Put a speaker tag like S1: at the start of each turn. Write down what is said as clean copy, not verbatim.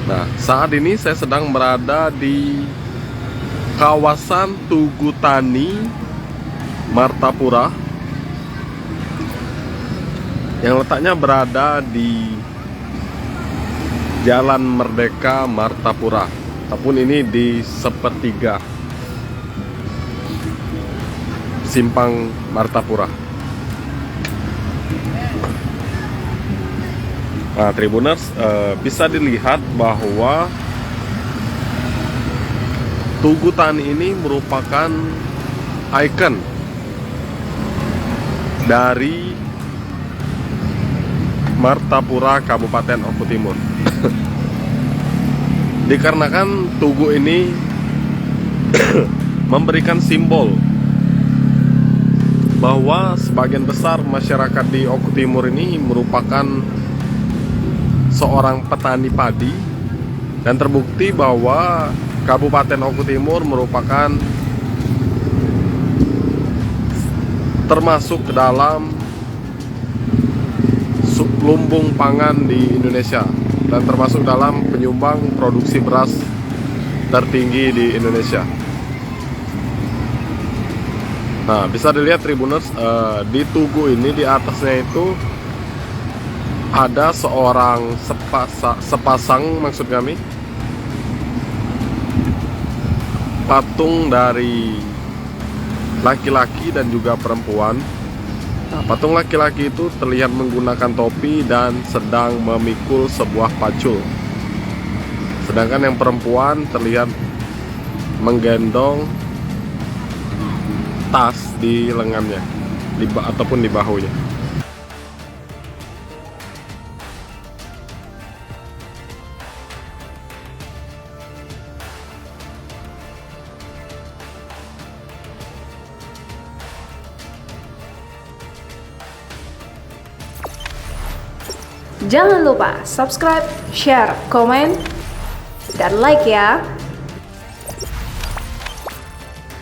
S1: Nah, saat ini saya sedang berada di kawasan Tugu Tani, Martapura, yang letaknya berada di Jalan Merdeka Martapura, ataupun ini di sepertiga Simpang Martapura. Nah, Tribuners, bisa dilihat bahwa Tugu Tani ini merupakan ikon dari Martapura, Kabupaten Oku Timur. Dikarenakan tugu ini memberikan simbol bahwa sebagian besar masyarakat di Oku Timur ini merupakan seorang petani padi, dan terbukti bahwa Kabupaten Oku Timur merupakan termasuk ke dalam lumbung pangan di Indonesia dan termasuk dalam penyumbang produksi beras tertinggi di Indonesia. Nah, bisa dilihat Tribuners, di tugu ini di atasnya itu ada seorang sepasang maksud kami patung dari laki-laki dan juga perempuan. Nah, patung laki-laki itu terlihat menggunakan topi dan sedang memikul sebuah pacul. Sedangkan yang perempuan terlihat menggendong tas di lengannya ataupun di bahunya.
S2: Jangan lupa subscribe, share, komen, dan like ya.